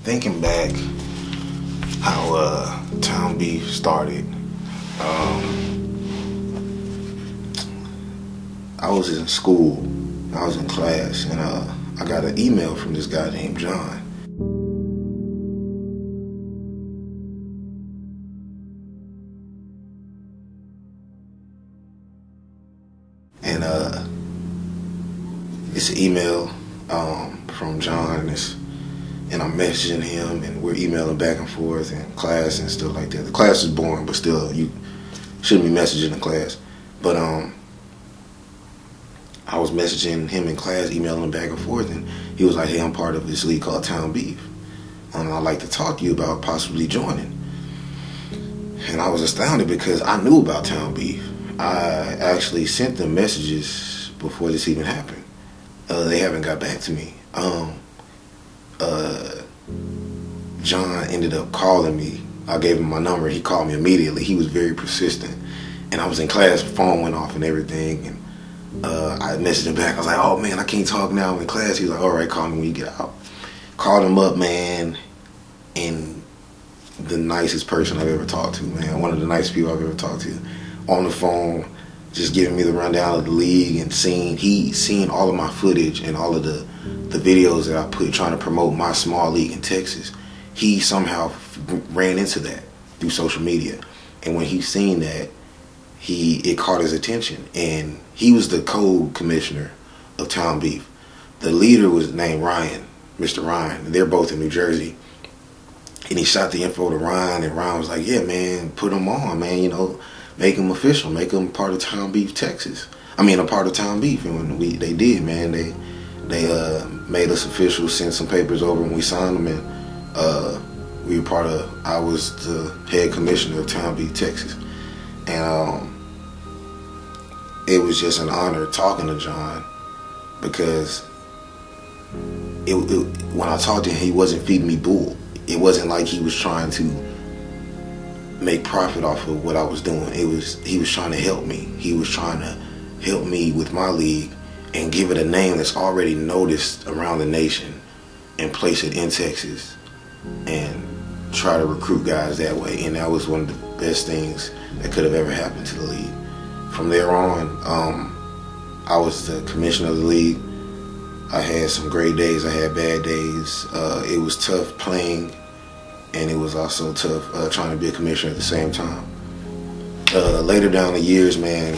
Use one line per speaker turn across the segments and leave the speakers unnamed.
Thinking back how Town Beef started, I was in school, I was in class, and I got an email from this guy named John. And it's an email from John, and I'm messaging him, and we're emailing back and forth in class and stuff like that. The class is boring, but still, you shouldn't be messaging in class. But I was messaging him in class, emailing him back and forth, and he was like, "Hey, I'm part of this league called Town Beef, and I'd like to talk to you about possibly joining." And I was astounded because I knew about Town Beef. I actually sent them messages before this even happened. They haven't got back to me. John ended up calling me. I gave him my number. He called me immediately. He was very persistent. And I was in class, phone went off and everything. And I messaged him back. I was like, "Oh man, I can't talk now. I'm in class." He was like, "All right, call me when you get out." Called him up, man. And the nicest person I've ever talked to, man. One of the nicest people I've ever talked to. On the phone, just giving me the rundown of the league and seeing all of my footage and all of the videos that I put trying to promote my small league in Texas. He somehow ran into that through social media. And when he seen that, it caught his attention. And he was the co-commissioner of Town Beef. The leader was named Ryan, Mr. Ryan. They're both in New Jersey. And he shot the info to Ryan, and Ryan was like, "Yeah, man, put him on, man, make him official, make him part of Town Beef, Texas. I mean, a part of Town Beef." And when they did, man, they made us official, sent some papers over, and we signed them, and I was the head commissioner of Town Beef, Texas. And it was just an honor talking to John, because when I talked to him, he wasn't feeding me bull. It wasn't like he was trying to make profit off of what I was doing. He was trying to help me. He was trying to help me with my league and give it a name that's already noticed around the nation, and place it in Texas and try to recruit guys that way. And that was one of the best things that could have ever happened to the league. From there on, I was the commissioner of the league. I had some great days, I had bad days. It was tough playing, and it was also tough trying to be a commissioner at the same time. Later down the years, man,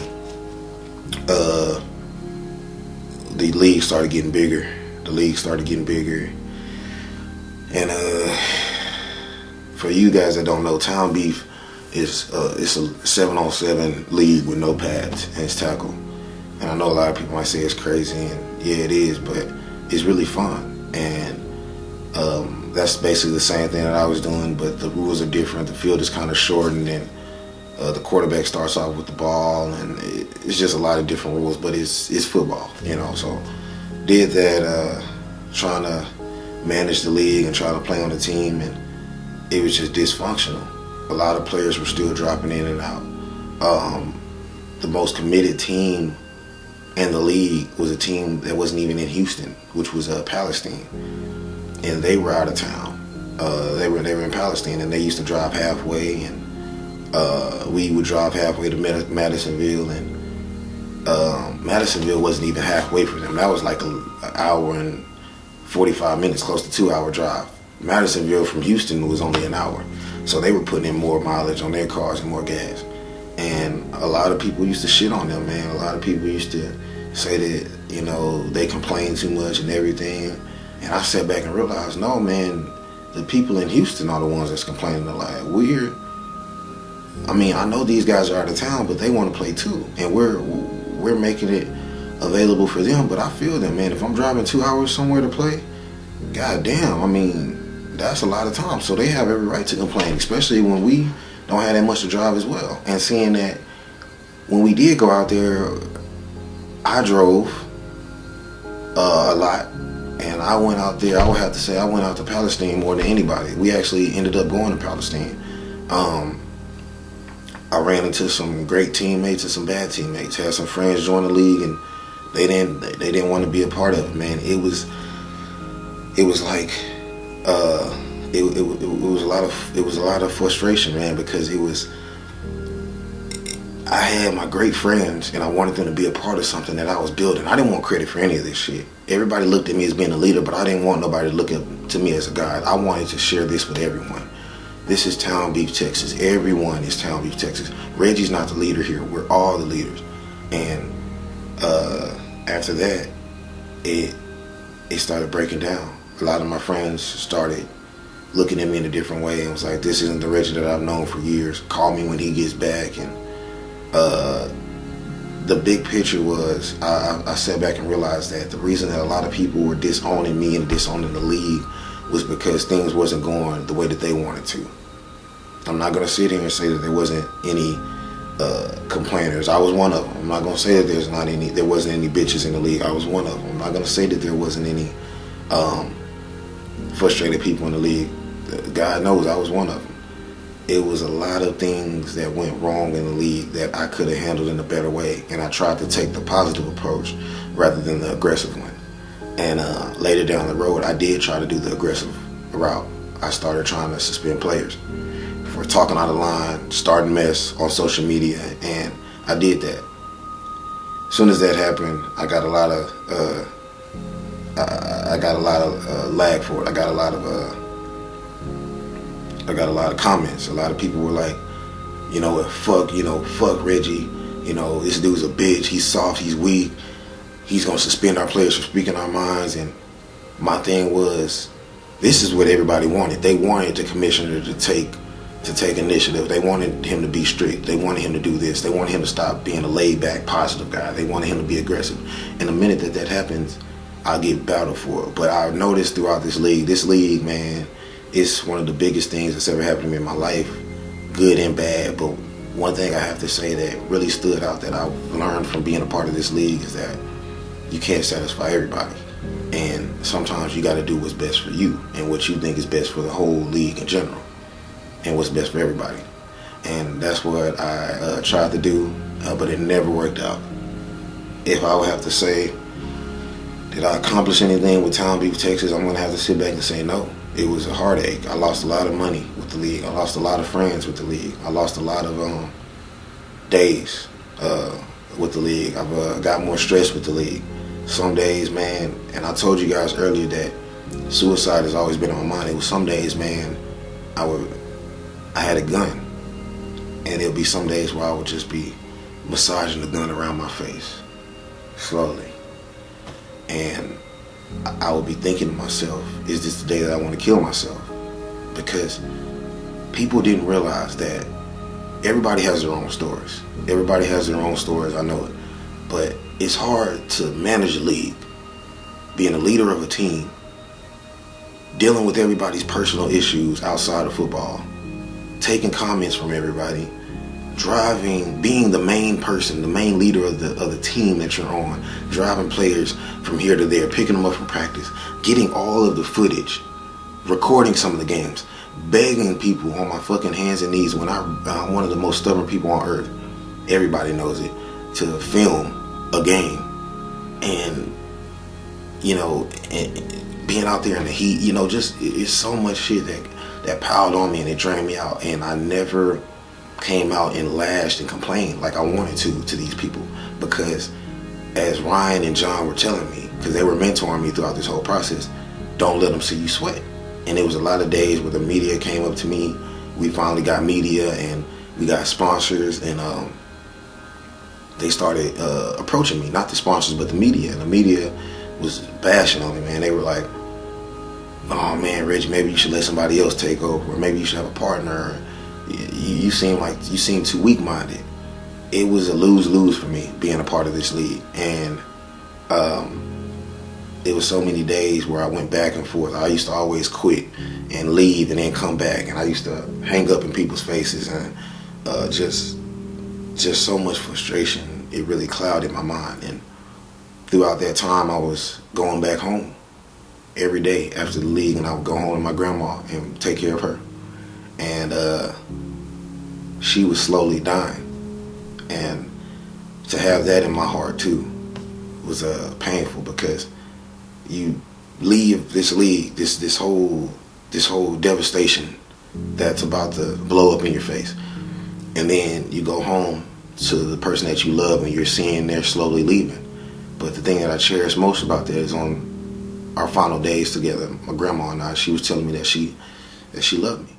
the league started getting bigger. And for you guys that don't know, Town Beef it's a 7-on-7 league with no pads, and it's tackle. And I know a lot of people might say it's crazy, and yeah, it is, but it's really fun. And that's basically the same thing that I was doing, but the rules are different. The field is kind of shortened, and the quarterback starts off with the ball, and it's just a lot of different rules, but it's football, So did that, trying to manage the league and try to play on the team, and it was just dysfunctional. A lot of players were still dropping in and out. The most committed team in the league was a team that wasn't even in Houston, which was Palestine, and they were out of town. They were in Palestine, and they used to drive halfway, and we would drive halfway to Madisonville, and Madisonville wasn't even halfway for them. That was like an hour and 45 minutes, close to 2-hour drive. Madisonville from Houston was only an hour, so they were putting in more mileage on their cars and more gas. And a lot of people used to shit on them, man. A lot of people used to say that, they complain too much and everything. And I sat back and realized, no, man, the people in Houston are the ones that's complaining a lot. I know these guys are out of town, but they want to play too. And we're making it available for them. But I feel them, man. If I'm driving 2 hours somewhere to play, goddamn, that's a lot of time. So they have every right to complain, especially when we don't have that much to drive as well. And seeing that when we did go out there, I drove a lot. And I went out there, I would have to say I went out to Palestine more than anybody. We actually ended up going to Palestine. I ran into some great teammates and some bad teammates. Had some friends join the league and They didn't want to be a part of it, man. It was like it was a lot of frustration, man, because I had my great friends and I wanted them to be a part of something that I was building. I didn't want credit for any of this shit. Everybody looked at me as being a leader, but I didn't want nobody to look up to me as a guide. I wanted to share this with everyone. This is Town Beef, Texas. Everyone is Town Beef, Texas. Reggie's not the leader here. We're all the leaders. And after that, it started breaking down. A lot of my friends started looking at me in a different way and was like, this isn't the Reggie that I've known for years. Call me when he gets back. And the big picture was I sat back and realized that the reason that a lot of people were disowning me and disowning the league was because things wasn't going the way that they wanted to. I'm not going to sit here and say that there wasn't any complainers. I was one of them. I'm not going to say that there wasn't any bitches in the league. I was one of them. I'm not going to say that there wasn't any frustrated people in the league. God knows I was one of them. It was a lot of things that went wrong in the league that I could have handled in a better way, and I tried to take the positive approach rather than the aggressive one. And later down the road, I did try to do the aggressive route. I started trying to suspend players for talking out of line, starting mess on social media, and I did that. As soon as that happened, I got a lot of lag for it. I got a lot of comments. A lot of people were like, fuck Reggie. This dude's a bitch. He's soft. He's weak. He's gonna suspend our players for speaking our minds. And my thing was, this is what everybody wanted. They wanted the commissioner to take initiative. They wanted him to be strict. They wanted him to do this. They wanted him to stop being a laid-back, positive guy. They wanted him to be aggressive. And the minute that happens, I'll get battled for it. But I've noticed throughout this league, man, it's one of the biggest things that's ever happened to me in my life, good and bad. But one thing I have to say that really stood out that I've learned from being a part of this league is that you can't satisfy everybody. And sometimes you got to do what's best for you and what you think is best for the whole league in general and what's best for everybody. And that's what I tried to do, but it never worked out. If I would have to say, did I accomplish anything with Town Beef, Texas, I'm going to have to sit back and say no. It was a heartache. I lost a lot of money with the league. I lost a lot of friends with the league. I lost a lot of days with the league. I've got more stress with the league. Some days, man, and I told you guys earlier that suicide has always been on my mind. It was some days, man, I had a gun, and it'll be some days where I would just be massaging the gun around my face, slowly. And I would be thinking to myself, is this the day that I want to kill myself? Because people didn't realize that everybody has their own stories. Everybody has their own stories, I know it. But it's hard to manage a league, being a leader of a team, dealing with everybody's personal issues outside of football, taking comments from everybody, driving, being the main person, the main leader of the team that you're on, driving players from here to there, picking them up from practice, getting all of the footage, recording some of the games, begging people on my fucking hands and knees when I'm one of the most stubborn people on earth, everybody knows it, to film a game. And and being out there in the heat, just it's so much shit that piled on me and it drained me out. And I never came out and lashed and complained like I wanted to these people, because as Ryan and John were telling me, because they were mentoring me throughout this whole process, don't let them see you sweat. And it was a lot of days where the media came up to me. We finally got media and we got sponsors, and they started approaching me, not the sponsors but the media. And the media was bashing on me, man. They were like, oh man, Reggie, maybe you should let somebody else take over, or maybe you should have a partner. You seem too weak-minded. It was a lose-lose for me being a part of this league. And it was so many days where I went back and forth. I used to always quit and leave and then come back, and I used to hang up in people's faces, and just so much frustration. It really clouded my mind. And throughout that time, I was going back home every day after the league, and I would go home to my grandma and take care of her. And she was slowly dying. And to have that in my heart too, was painful, because you leave this league, this whole devastation that's about to blow up in your face, and then you go home to the person that you love and you're seeing they're slowly leaving. But the thing that I cherish most about that is on our final days together, my grandma and I, she was telling me that she loved me.